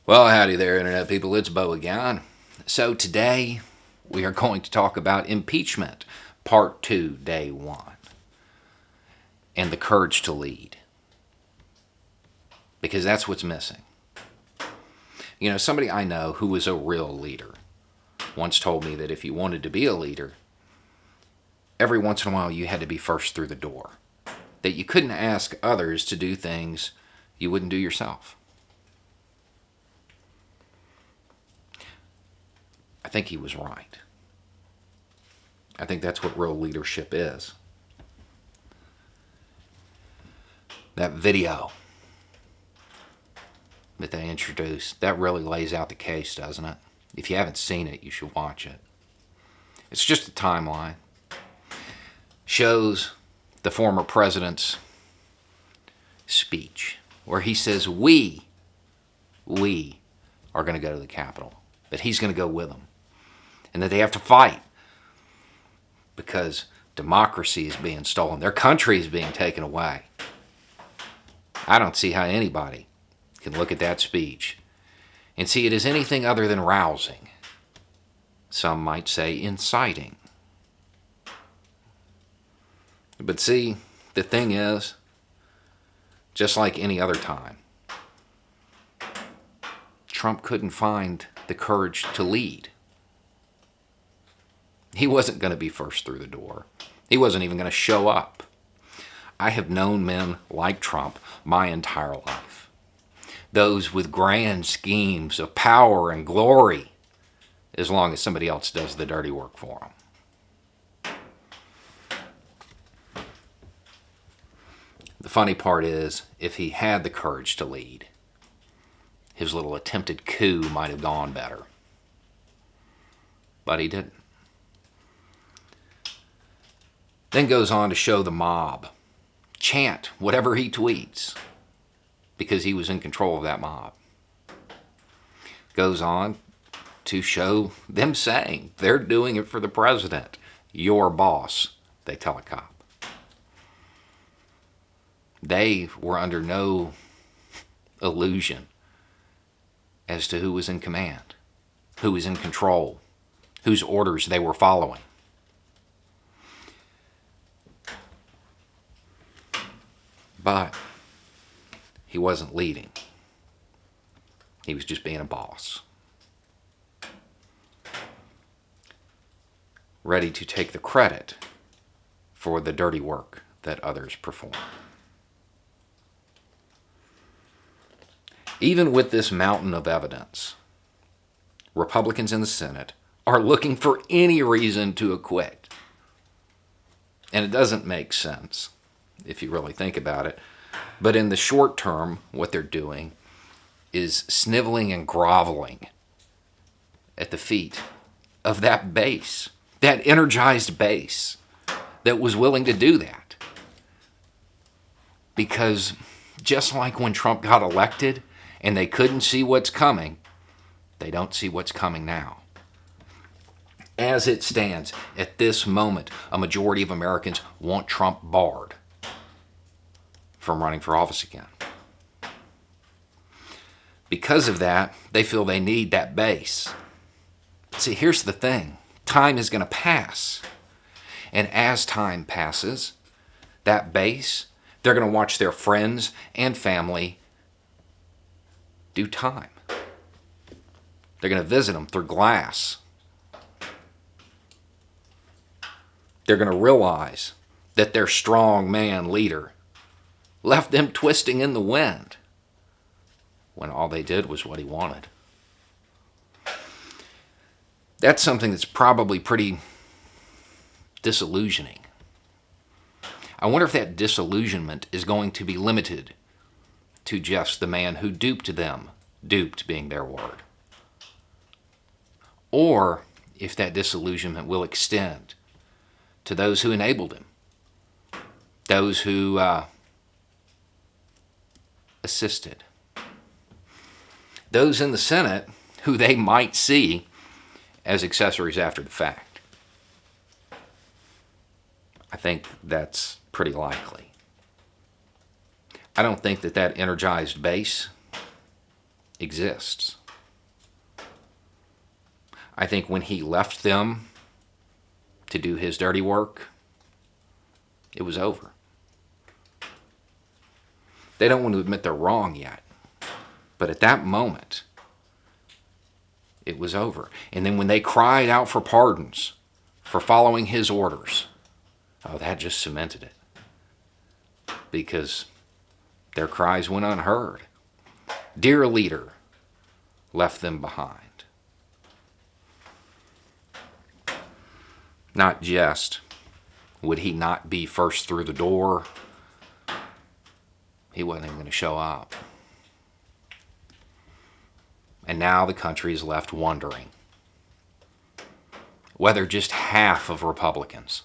Well, howdy there, Internet people. It's Bo again. So, today we are going to talk about impeachment, Part 2, Day 1, and the courage to lead. Because that's what's missing. You know, somebody I know who was a real leader once told me that if you wanted to be a leader, every once in a while you had to be first through the door. That you couldn't ask others to do things you wouldn't do yourself. I think he was right. I think that's what real leadership is. That video that they introduced, that really lays out the case, doesn't it? If you haven't seen it, you should watch it. It's just a timeline. Shows the former president's speech where he says, we are going to go to the Capitol, that he's going to go with them, and that they have to fight because democracy is being stolen. Their country is being taken away. I don't see how anybody can look at that speech and see it as anything other than rousing. Some might say inciting. But see, the thing is, just like any other time, Trump couldn't find the courage to lead. He wasn't going to be first through the door. He wasn't even going to show up. I have known men like Trump my entire life. Those with grand schemes of power and glory, as long as somebody else does the dirty work for them. The funny part is, if he had the courage to lead, his little attempted coup might have gone better. But he didn't. Then goes on to show the mob chant whatever he tweets because he was in control of that mob. Goes on to show them saying they're doing it for the president. Your boss, they tell a cop. They were under no illusion as to who was in command, who was in control, whose orders they were following. But he wasn't leading. He was just being a boss. Ready to take the credit for the dirty work that others perform. Even with this mountain of evidence, Republicans in the Senate are looking for any reason to acquit. And it doesn't make sense if you really think about it. But in the short term, what they're doing is sniveling and groveling at the feet of that base, that energized base that was willing to do that. Because just like when Trump got elected and they couldn't see what's coming, they don't see what's coming now. As it stands, at this moment, a majority of Americans want Trump barred from running for office again. Because of that, they feel they need that base. See, here's the thing. Time is going to pass. And as time passes, that base, they're going to watch their friends and family do time. They're going to visit them through glass. They're going to realize that their strong man leader left them twisting in the wind when all they did was what he wanted. That's something that's probably pretty disillusioning. I wonder if that disillusionment is going to be limited to just the man who duped them, duped being their word. Or if that disillusionment will extend to those who enabled him, those who assisted, those in the Senate who they might see as accessories after the fact. I think that's pretty likely. I don't think that energized base exists. I think when he left them to do his dirty work, it was over. They don't want to admit they're wrong yet. But at that moment, it was over. And then when they cried out for pardons for following his orders, oh, that just cemented it. Because their cries went unheard. Dear leader left them behind. Not just would he not be first through the door, he wasn't even going to show up. And now the country is left wondering whether just half of Republicans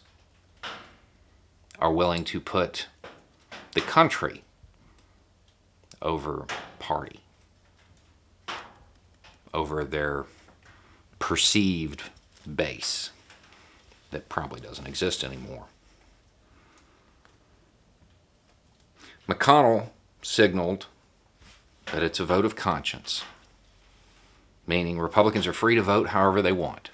are willing to put the country over party, over their perceived base that probably doesn't exist anymore. McConnell signaled that it's a vote of conscience, meaning Republicans are free to vote however they want.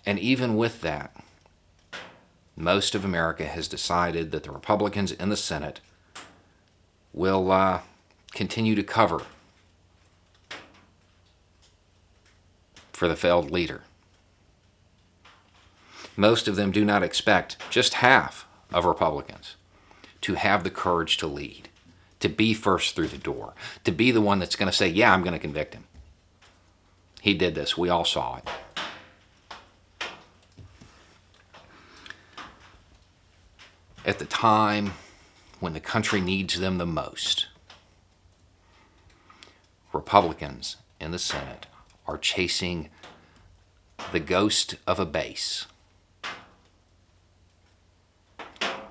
And even with that, most of America has decided that the Republicans in the Senate will continue to cover for the failed leader. Most of them do not expect just half of Republicans to have the courage to lead, to be first through the door, to be the one that's going to say, yeah, I'm going to convict him. He did this. We all saw it. At the time when the country needs them the most, Republicans in the Senate are chasing the ghost of a base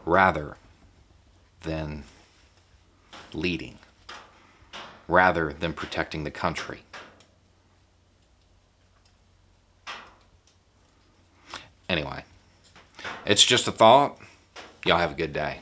rather than leading, rather than protecting the country. Anyway, it's just a thought. Y'all have a good day.